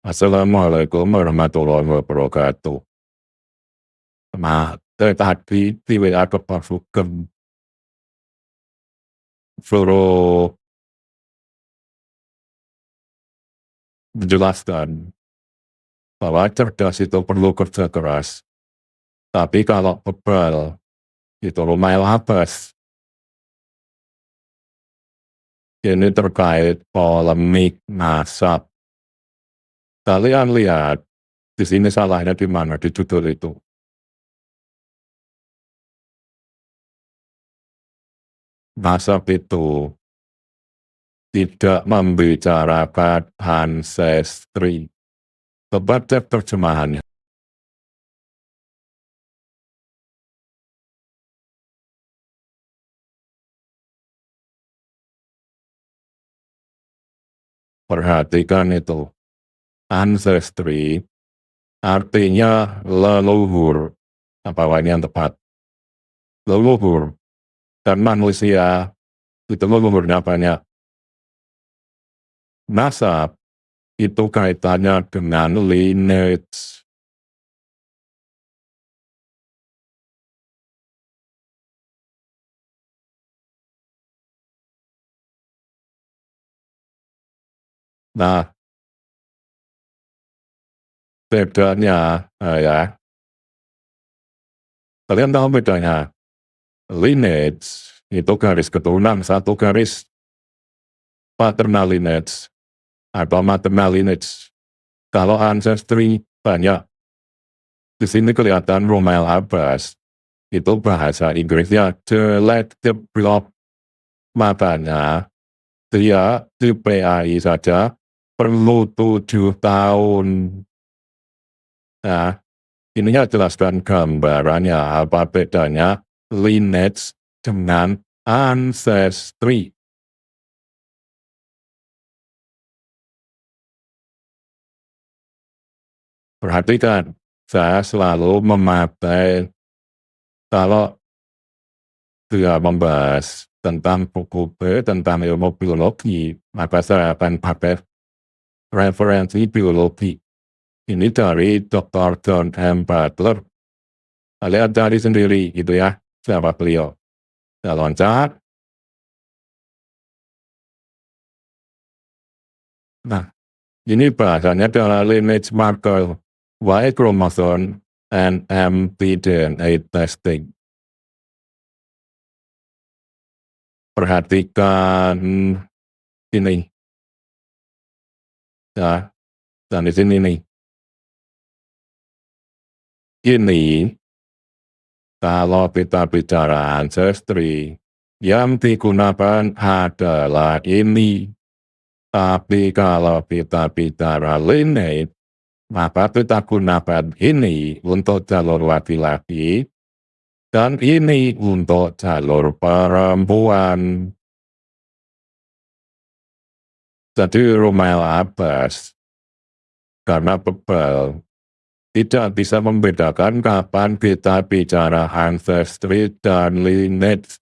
Assalamualaikum warahmatullahi wabarakatuh. Tadi di WA kepasukan suruh menjelaskan bahwa cerdas itu perlu kerja keras, tapi kalau bebal itu lumayan labas. Ini terkait polemik nasab. Kalian lihat di sini salahnya di mana di judul itu? Nasab itu tidak membicarakan ancestry. Coba cek terjemahannya. Perhatikan itu. Ancestry artinya leluhur. Apa ini yang tepat? Leluhur. Dan manusia itu leluhurnya banyak. Nasab itu kaitannya dengan lineage. Nah, bedanya ya, kalian tahu bedanya? Lineage itu garis keturunan, satu garis paternal lineage atau maternal lineage. Kalau ancestry banyak. Di sini kelihatan Romel Abbas itu bahasa Inggrisnya develop, makanya dia di PAI saja perlu 7 tahun. Nah, ininya jelaskan gambarannya apa bedanya lineage dengan ancestry. Perhatikan, saya selalu memakai kalau dia membahas tentang buku B tentang ilmu biologi, maka saya akan pakai referensi biologi. Ini dari Dr. John M. Butler. Kalian cari sendiri gitu ya, siapa beliau. Saya loncat. Nah, ini bahasanya adalah lineage marker, Y chromosome, and mtDNA testing. Perhatikan ini. Ya, dan di sini nih. Ini, kalau kita bicara ancestry, yang digunakan adalah ini. Tapi kalau kita bicara lineage, maka kita gunakan ini untuk jalur laki-laki, dan ini untuk jalur perempuan. Jadi Romel Abbas, karena bebal, tidak bisa membedakan kapan kita bicara ancestry dan lineage.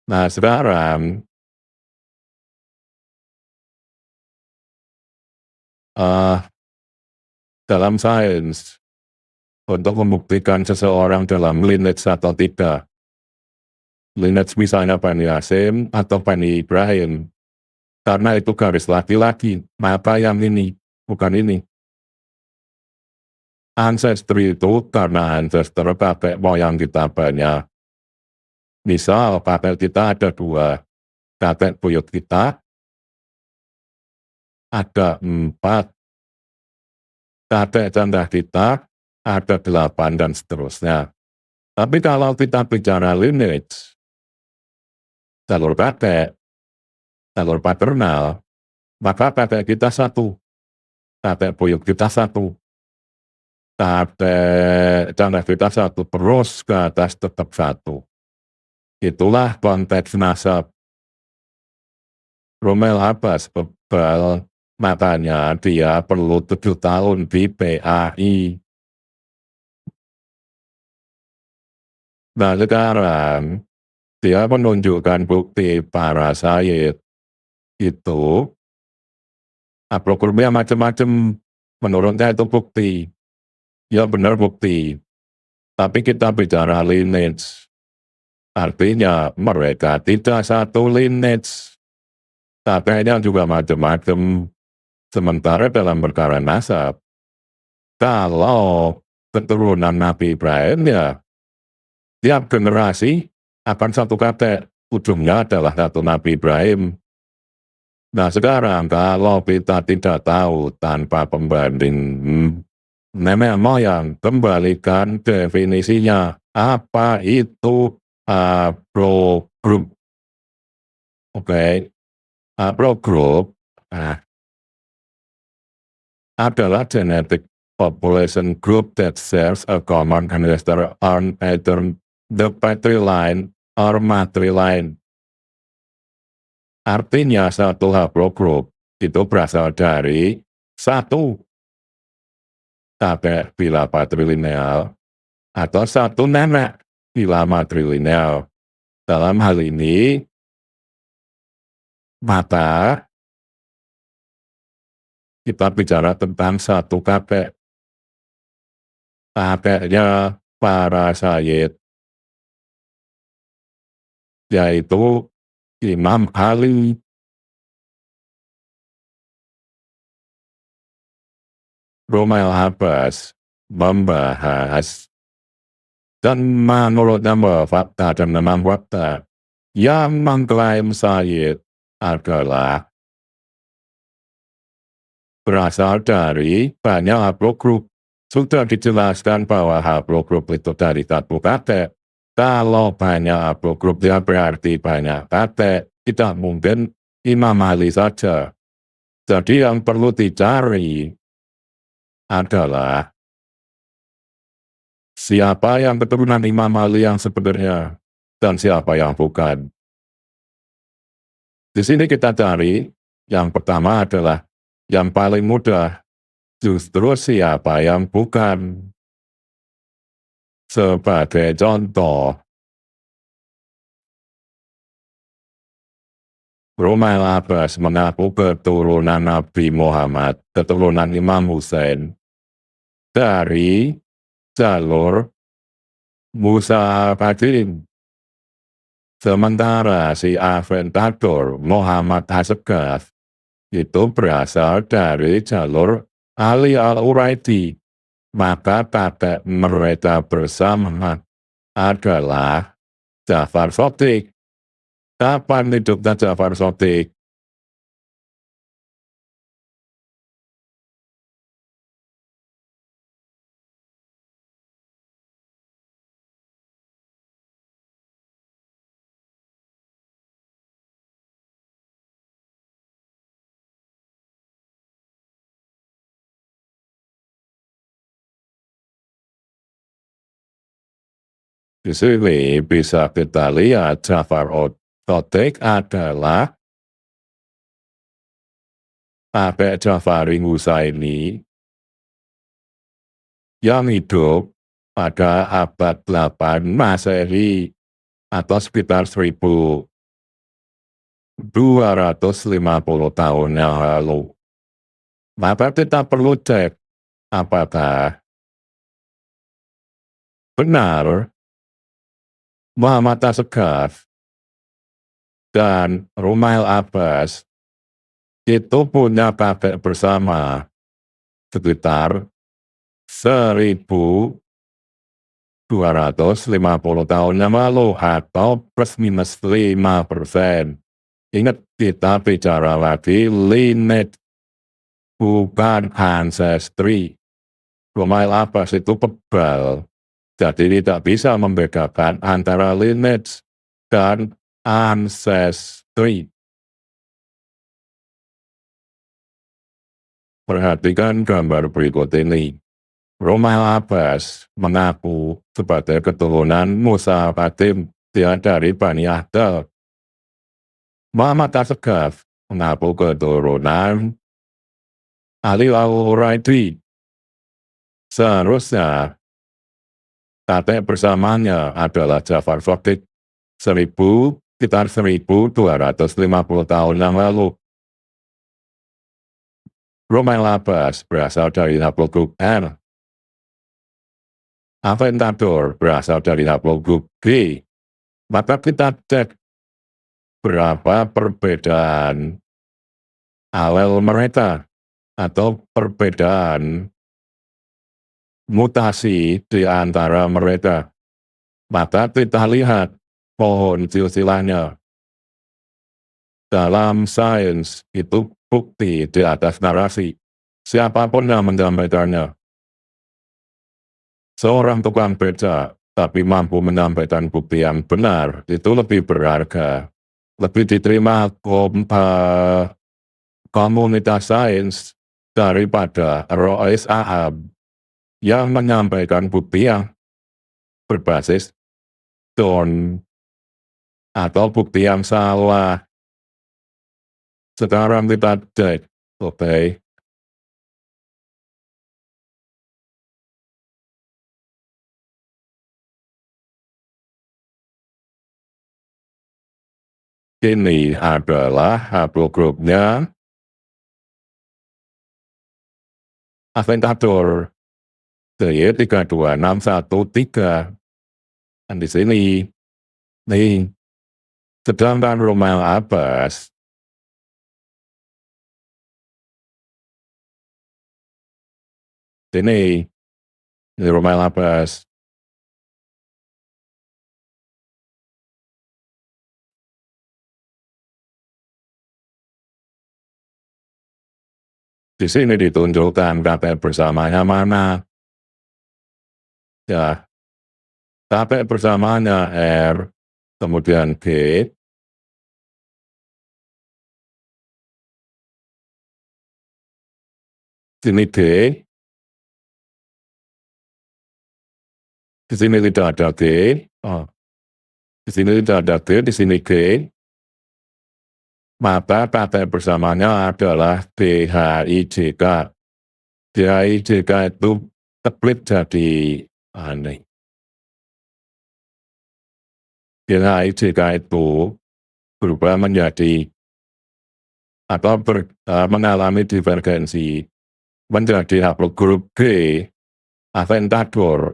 Nah sekarang, dalam sains, untuk membuktikan seseorang dalam lineage atau tidak, lineage misalnya Bani Hasyim atau Bani Ibrahim, karena itu garis laki-laki, maka yang ini, bukan ini. Ancestry itu karena ancestor kakek moyang kita banyak. Misal kakek kita ada 2, kakek buyut kita ada 4, kakek candah kita ada 8 dan seterusnya. Tapi kalau kita bicara lineage, jalur kakek, jalur paternal, maka kakek kita 1, kakek buyut kita 1, kakek candah kita 1, terus ke atas tetap 1. Itulah konteks nasab. Romel Abbas bebal, makanya dia perlu 7 tahun di PAI. Nah sekarang, Dia menunjukkan bukti para syahid itu, programnya macam-macam, menurutnya itu bukti. Ya benar bukti, tapi kita bicara lineage. Artinya mereka tidak satu lineage. Katanya juga macam-macam. Sementara dalam perkara nasab, kalau keturunan Nabi Ibrahim ya, tiap generasi akan satu kata, ujungnya adalah satu Nabi Ibrahim. Nah sekarang kalau kita tidak tahu tanpa pembanding nenek moyang, kembalikan definisinya. Apa itu haplogroup? Oke, haplogroup adalah genetic population group that shares a common ancestor on either the patriline or matriline. Artinya satu haplogroup itu berasal dari satu kakek bila patrilineal atau satu nenek bila matrilineal. Dalam hal ini, maka kita bicara tentang satu kakek. Kakeknya para syahid, yaitu Imam Ali. Romail Abbas membahas dan menurut nama fakta dan memang fakta yang mengklaim syahid adalah berasal dari banyak haplogroup. Sudah dijelaskan bahwa haplogroup itu dari satu kakek. Kalau banyak haplogroup ya berarti banyak kakek. Tidak mungkin Imam Ali saja. Jadi yang perlu dicari adalah siapa yang keturunan Imam Ali yang sebenarnya dan siapa yang bukan. Di sini kita cari yang pertama adalah yang paling mudah, justru siapa yang bukan. Sebagai contoh, Romail Abbas mengaku keturunan Nabi Muhammad, keturunan Imam Hussein dari jalur Musa Badin. Sementara si aventator Muhammad Hasegaf itu berasal dari jalur Ali Al-Uraidi. Maka kakek mereka bersama adalah Ja'far Shadiq. Kapan hidupnya Ja'far Shadiq? Di sini bisa kita lihat Ja'far Shadiq adalah kakek Ja'fari Husaini yang hidup pada abad 8 Masehi atau sekitar 1250 tahun yang lalu. Maka kita perlu cek apakah benar Muhammad Hasegaf dan Romail Abbas itu punya kakek bersama sekitar 1250 tahun yang lalu atau plus minus 5%. Ingat kita bicara lagi lineage, bukan ancestry. Romail Abbas itu bebal, jadi tidak bisa membedakan antara lineage dan ancestry. Perhatikan gambar berikut ini. Romail Abbas mengaku sebagai keturunan Musa Fatim, dia dari Bani Ahdal. Muhammad Hasegaf mengaku keturunan Ali Al-Uraidi. Seharusnya kakek bersamanya adalah Ja'far Shadiq. sekitar 1250 tahun yang lalu. Romain Lappas berasal dari haplogrup R. Aventador berasal dari haplogrup B. Maka kita cek berapa perbedaan alel mereka atau perbedaan mutasi di antara mereka. Maka kita lihat pohon silsilahnya. Dalam sains itu bukti di atas narasi. Siapapun yang menyampaikannya. Seorang tukang beca tapi mampu menyampaikan bukti yang benar itu lebih berharga. Lebih diterima komunitas sains daripada Rois Ahab yang menyampaikan bukti yang berbasis don atau bukti yang salah. Sekarang kita cek, oke. Ini adalah haplogrupnya Aventador DY32613. Dan di sini, nih, sedangkan Romain Lappas ini Romain Lappas. Di sini ditunjukkan KP bersamanya mana. Ya, KP bersamanya R, kemudian G, sini D, di sini tidak ada G, di sini tidak ada G, di sini G, maka KP bersamanya adalah DHIJK. DHIJK itu split jadi aneh. DHIJK itu berubah menjadi atau mengalami divergensi menjadi haplogrup G, Aventador,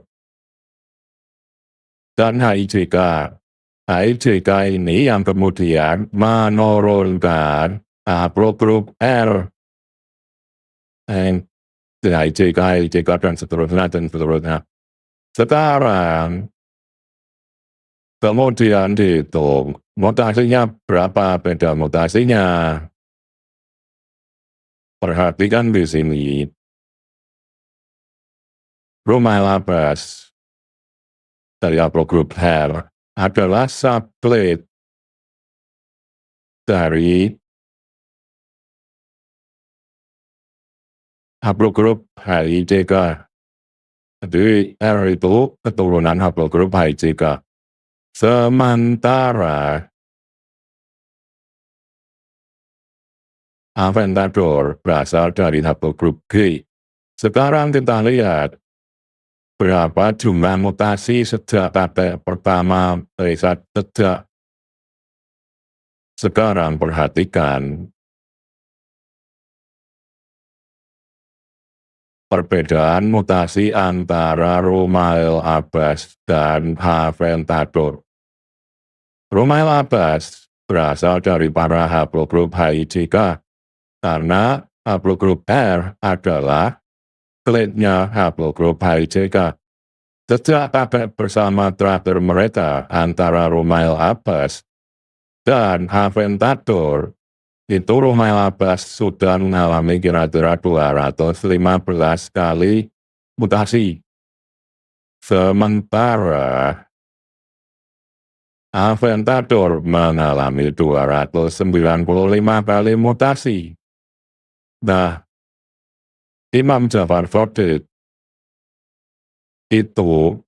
dan HIJK. HIJK ini yang kemudian menurunkan haplogrup R. HIJK, HIJK, dan seterusnya. Sekarang, kemudian dihitung mutasinya berapa, beda mutasinya. Perhatikan di sini. Romain Lappas dari haplogrup R adalah subsplit dari haplogrup HIJK. Jadi R itu keturunan haplogrup HIJK. Sementara Aventador berasal dari haplogrup G. Sekarang kita lihat berapa jumlah mutasi sejak KP pertama sejak. Sekarang perhatikan perbedaan mutasi antara Romain Lappas dan Aventador. Romain Lappas berasal dari para haplogrup HIJK karena haplogrup R adalah kletnya haplogrup HIJK. Sejak KP bersama terakhir mereka antara Romain Lappas dan Aventador, itu Romain Lappas sudah mengalami kira-kira 215 kali mutasi. Sementara Aventador mengalami 295 kali mutasi. Nah, Imam Jafar Shadiq itu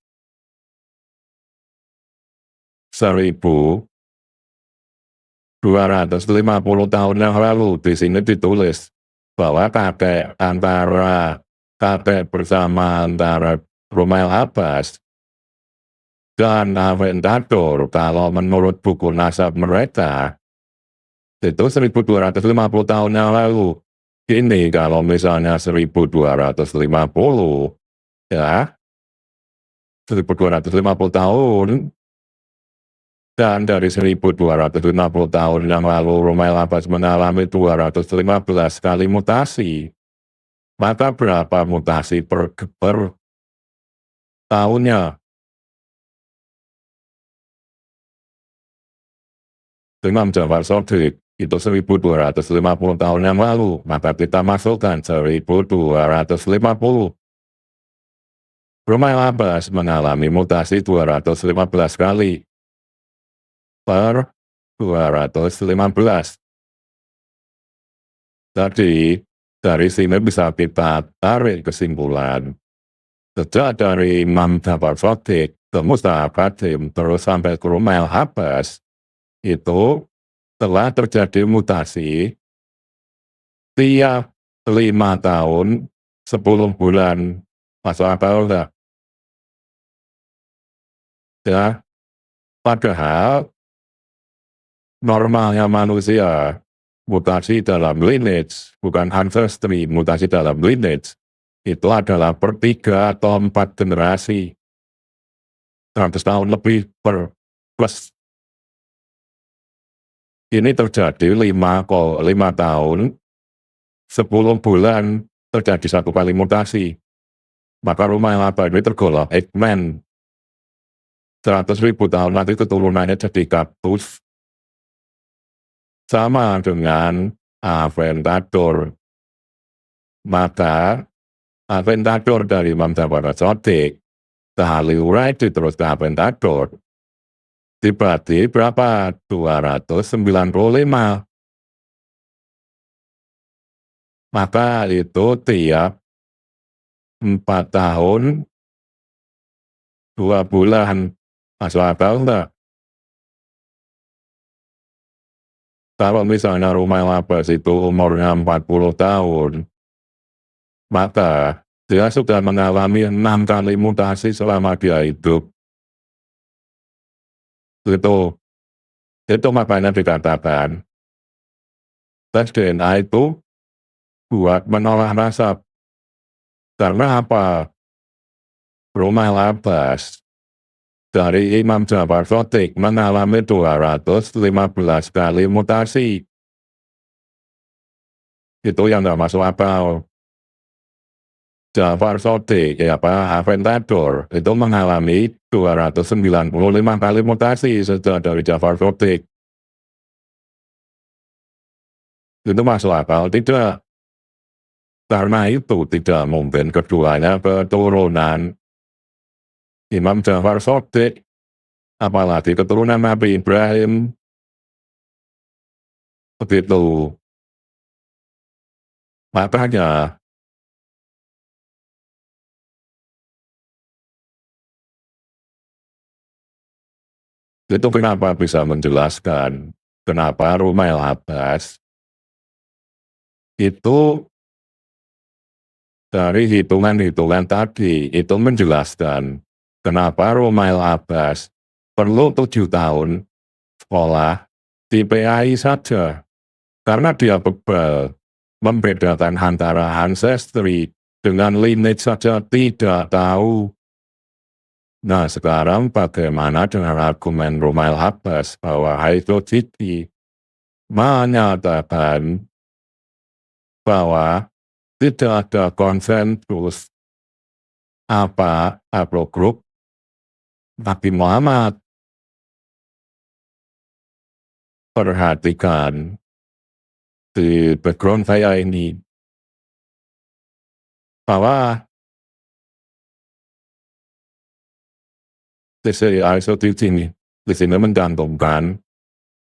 1250 tahun yang lalu di sini ditulis bahwa kakek bersama antara Romain Lappas dan Aventador kalau menurut buku NASA mereka itu 1250 tahun yang lalu. Ini kalau misalnya 1250 ya 1250 tahun dan dari 1250 tahun yang lalu Rumah Lapas mengalami 215 kali mutasi. Maka berapa mutasi per tahunnya? Dengan Jafar Sodik itu 1250 tahun yang lalu, maka kita masukkan 1250. Rumah Lapas mengalami mutasi 215 kali per 215. Jadi, dari sini bisa kita tarik kesimpulan. Sejak dari Imam Jafar Sodik ke Mustafa Kadim terus sampai ke Rumah Lapas, itu telah terjadi mutasi tiap 5 tahun, 10 bulan. Masuk akal nggak? Ya, padahal normalnya manusia, mutasi dalam lineage, bukan ancestry, mutasi dalam lineage, itu adalah per 3 atau 4 generasi. 100 tahun lebih per plus. Ini terjadi 5 tahun, 10 bulan terjadi 1 kali mutasi. Maka Rumah Lapas ini tergolong Eggman. 100.000 tahun nanti keturunannya jadi kaktus. Sama dengan Aventador. Maka Aventador dari Imam Jafar Sodik, Tahliurai terus ke Aventador. Berarti berapa? 295. Maka itu tiap 4 tahun, 2 bulan. Masuk akal enggak? Kalau misalnya Rumah Lapas itu umurnya 40 tahun, maka dia sudah mengalami 6 kali mutasi selama dia hidup. Itu makanya dikatakan tes DNA itu buat menolak nasab. Karena apa? Rumah Lapas dari Imam Jafar Sodik mengalami 215 kali mutasi. Itu yang tidak masuk akal. Jafar Sodik, Aventador, itu mengalami 295 kali mutasi sejak dari Jafar Sodik. Itu masuk akal? Tidak. Karena itu tidak mungkin keduanya keturunan Imam Jafar Sodik, apalagi keturunan Nabi Ibrahim. Begitu. Makanya itu kenapa bisa menjelaskan kenapa Rumah Lapas itu dari hitungan-hitungan tadi itu menjelaskan kenapa Rumah Lapas perlu 7 tahun sekolah di PAI saja. Karena dia bebal membedakan antara ancestry dengan lineage saja tidak tahu. Nah sekarang bagaimana dengan argumen Rumah Lapas bahwa Haidot City menyatakan bahwa tidak ada konsensus haplogrup Nabi Muhammad. Perhatikan di background saya ini bahwa Haidot City ini di sini mencantumkan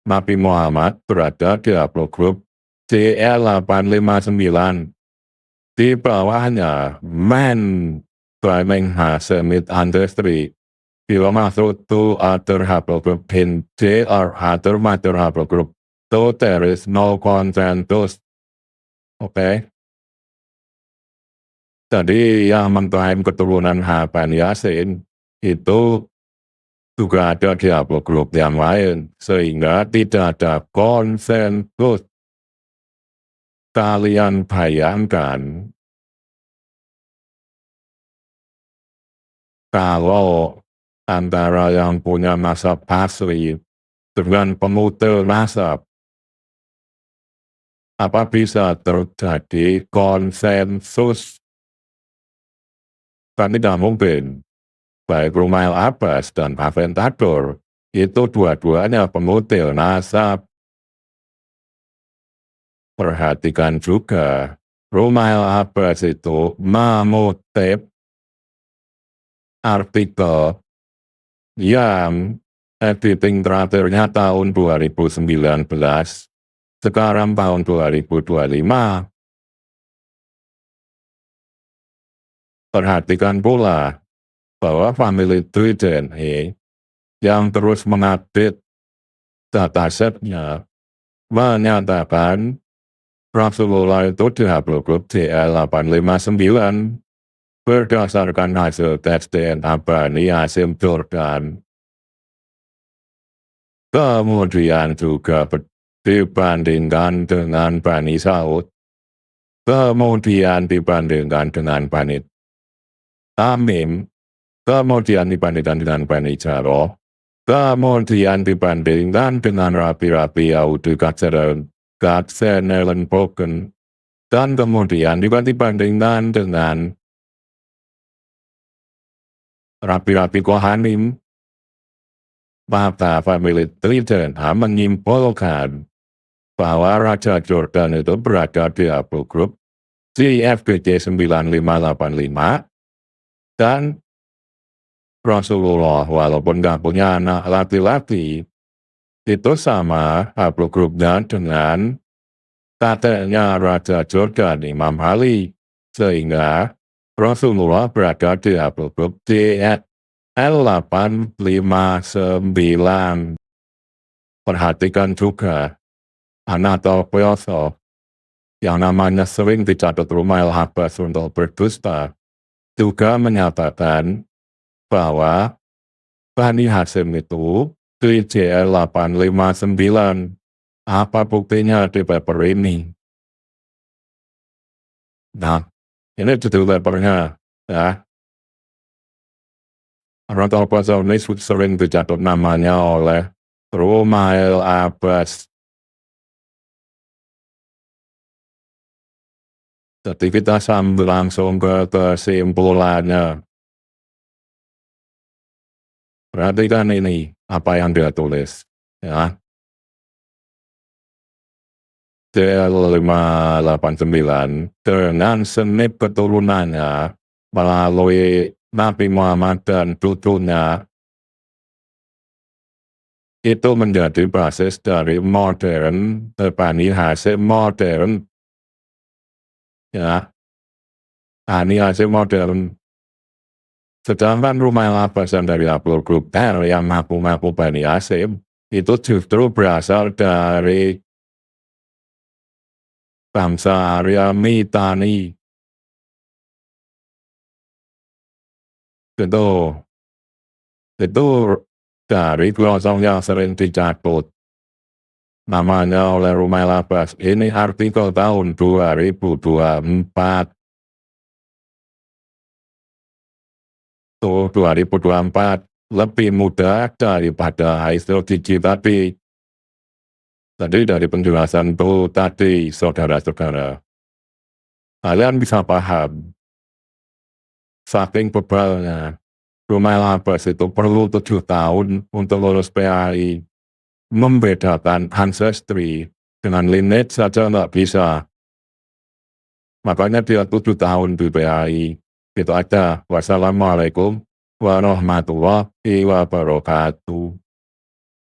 Nabi Muhammad berada di haplogrup CL859. Di bawahnya Man Birmingham Summit Ancestry. Bila masuk to other haplogroup in J or other mother haplogroup, so there is no consensus. Oke. Jadi yang mengklaim keturunan Haban Yasin itu juga ada dialog grup yang lain, sehingga tidak ada konsensus. Kalian bayangkan kalau antara yang punya masa pasif dengan pemutar masa, apa bisa terjadi konsensus? Kan tidak mungkin. Baik Rumail Abbas dan Aventator itu dua-duanya pemutil nasab. Perhatikan juga, Rumail Abbas itu mengutip artikel yang editing terakhirnya tahun 2019, sekarang tahun 2025. Perhatikan pula bahwa family tree DNA yang terus mengupdate datasetnya menyatakan Rasulullah itu dihaplogrup CL859 berdasarkan hasil tes DNA Bani Hashim Jordan. Kemudian juga dibandingkan dengan Bani Saud, kemudian dibandingkan dengan Bani Tamim, kemudian dibandingkan dengan Bani Jaroh, kemudian dibandingkan dengan rapi-rapi Yahudi Katzenellenbogen, dan kemudian juga dibandingkan dengan rapi-rapi Kohanim. Maka family tree DNA menyimpulkan bahwa Raja Jordan itu berada di haplogrup CFGJ 9585 dan Rasulullah walaupun nggak punya anak laki-laki itu sama haplogrupnya dengan kakeknya Raja Jordan Imam Ali, sehingga Rasulullah berada di haplogrup CL859. Perhatikan juga Anatol Peyoso yang namanya sering dicatat Rumail Abbas untuk berdusta juga menyatakan bahwa Bani Hashim itu di CL859. Apa buktinya di paper ini? Nah, ini judul papernya ya. Anatol Peyoso ini sering dicatat namanya oleh Rumail Abbas. Jadi kita sambil langsung ke kesimpulannya. Perhatikan ini, apa yang dia tulis. Ya. CL589 dengan senip keturunannya melalui Nabi Muhammad dan cucunya itu menjadi basis dari modern Bani Hashim modern. Ya, Bani Hashim modern. Sedangkan Rumail Abbas dari haplogrup R yang ngaku-ngaku Bani Hashim itu justru berasal dari bangsa Arya Mitani. Itu dari glosong yang sering dicatut namanya oleh Rumail Abbas. Ini artikel tahun 2024. Tuh 2024 lebih mudah daripada hasil gigi tadi. Tadi dari penjelasan itu tadi, saudara-saudara. Kalian bisa paham. Saking bebalnya, Rumail Abbas itu perlu 7 tahun untuk lulus PAI. Membedakan ancestry dengan lineage saja nggak bisa. Makanya dia 7 tahun di PAI. Itu aja. Wassalamualaikum warahmatullahi wabarakatuh.